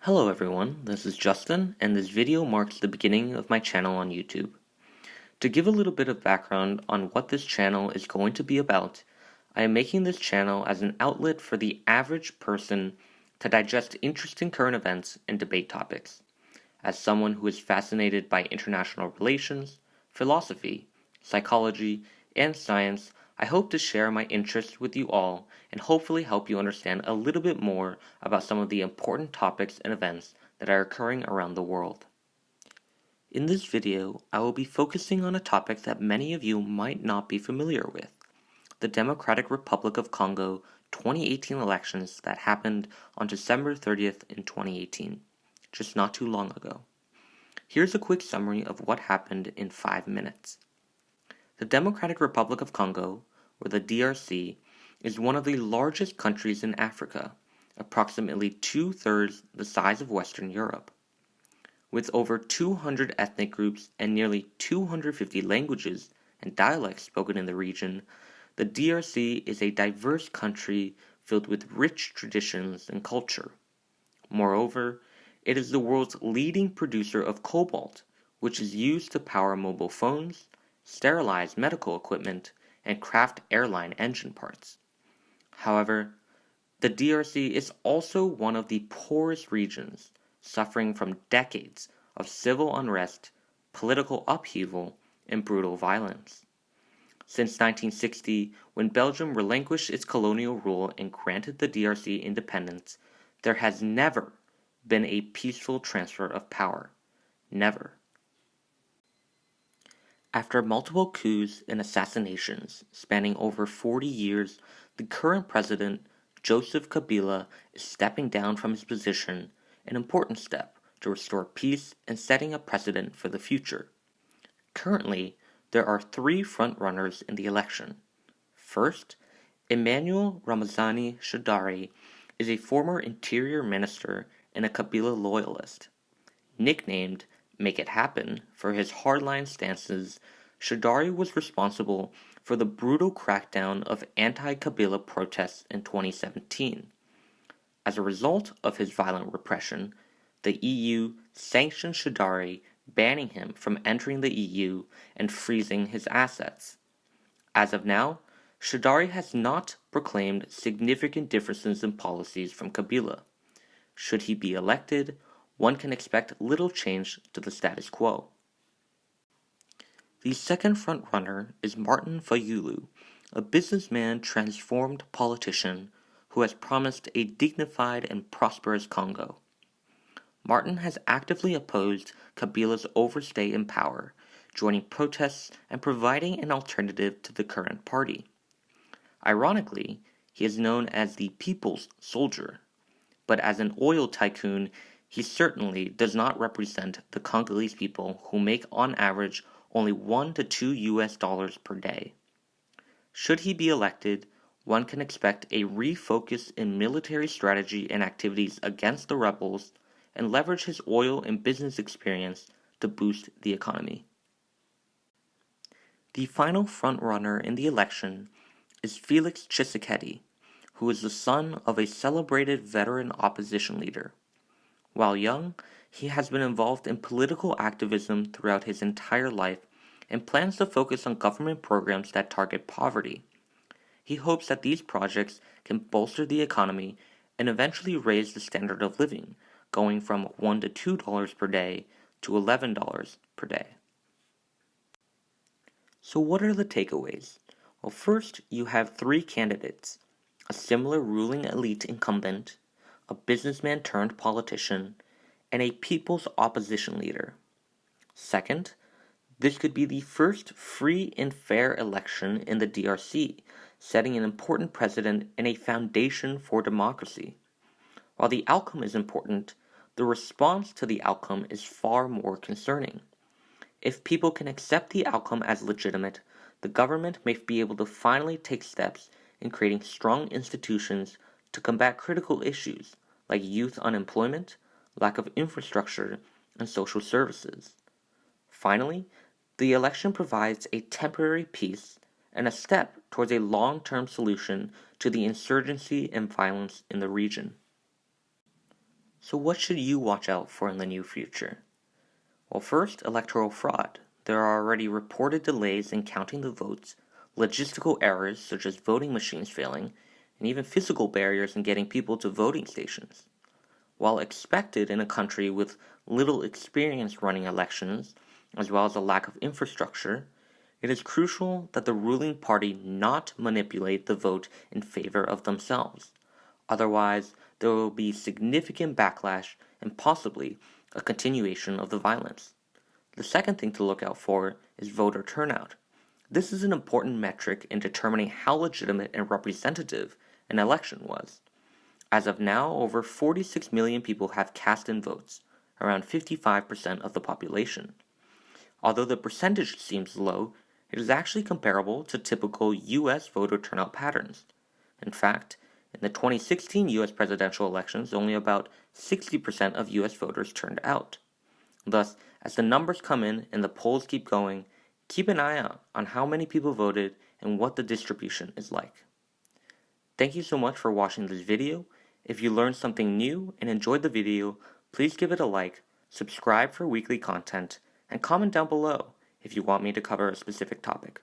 Hello everyone, this is Justin, and this video marks the beginning of my channel on YouTube. To give a little bit of background on what this channel is going to be about, I am making this channel as an outlet for the average person to digest interesting current events and debate topics. As someone who is fascinated by international relations, philosophy, psychology, and science, I hope to share my interests with you all and hopefully help you understand a little bit more about some of the important topics and events that are occurring around the world. In this video, I will be focusing on a topic that many of you might not be familiar with, the Democratic Republic of Congo 2018 elections that happened on December 30th in 2018, just not too long ago. Here's a quick summary of what happened in 5 minutes. The Democratic Republic of Congo, or the DRC, is one of the largest countries in Africa, approximately 2/3 the size of Western Europe. With over 200 ethnic groups and nearly 250 languages and dialects spoken in the region, the DRC is a diverse country filled with rich traditions and culture. Moreover, it is the world's leading producer of cobalt, which is used to power mobile phones, sterilize medical equipment, and craft airline engine parts. However, the DRC is also one of the poorest regions, suffering from decades of civil unrest, political upheaval, and brutal violence. Since 1960, when Belgium relinquished its colonial rule and granted the DRC independence, there has never been a peaceful transfer of power. Never. After multiple coups and assassinations spanning over 40 years, the current president, Joseph Kabila, is stepping down from his position, an important step to restore peace and setting a precedent for the future. Currently, there are 3 frontrunners in the election. First, Emmanuel Ramazani Shadari is a former interior minister and a Kabila loyalist. Nicknamed Make It Happen for his hardline stances, Shadari was responsible for the brutal crackdown of anti-Kabila protests in 2017. As a result of his violent repression, the EU sanctioned Shadari, banning him from entering the EU and freezing his assets. As of now, Shadari has not proclaimed significant differences in policies from Kabila. Should he be elected, one can expect little change to the status quo. The second frontrunner is Martin Fayulu, a businessman transformed politician who has promised a dignified and prosperous Congo. Martin has actively opposed Kabila's overstay in power, joining protests and providing an alternative to the current party. Ironically, he is known as the People's Soldier, but as an oil tycoon, he certainly does not represent the Congolese people who make on average only $1 to $2 per day. Should he be elected, one can expect a refocus in military strategy and activities against the rebels and leverage his oil and business experience to boost the economy. The final frontrunner in the election is Felix Tshisekedi, who is the son of a celebrated veteran opposition leader. While young, he has been involved in political activism throughout his entire life and plans to focus on government programs that target poverty. He hopes that these projects can bolster the economy and eventually raise the standard of living, going from $1 to $2 per day to $11 per day. So what are the takeaways? Well, first, you have 3 candidates: a similar ruling elite incumbent, a businessman turned politician, and a people's opposition leader. Second, this could be the first free and fair election in the DRC, setting an important precedent and a foundation for democracy. While the outcome is important, the response to the outcome is far more concerning. If people can accept the outcome as legitimate, the government may be able to finally take steps in creating strong institutions to combat critical issues like youth unemployment, lack of infrastructure, and social services. Finally, the election provides a temporary peace and a step towards a long-term solution to the insurgency and violence in the region. So what should you watch out for in the near future? Well, first, electoral fraud. There are already reported delays in counting the votes, logistical errors such as voting machines failing, and even physical barriers in getting people to voting stations. While expected in a country with little experience running elections, as well as a lack of infrastructure, it is crucial that the ruling party not manipulate the vote in favor of themselves. Otherwise, there will be significant backlash and possibly a continuation of the violence. The second thing to look out for is voter turnout. This is an important metric in determining how legitimate and representative an election was. As of now, over 46 million people have cast in votes, around 55% of the population. Although the percentage seems low, it is actually comparable to typical US voter turnout patterns. In fact, in the 2016 US presidential elections, only about 60% of US voters turned out. Thus, as the numbers come in and the polls keep going, keep an eye out on how many people voted and what the distribution is like. Thank you so much for watching this video. If you learned something new and enjoyed the video, please give it a like, subscribe for weekly content, and comment down below if you want me to cover a specific topic.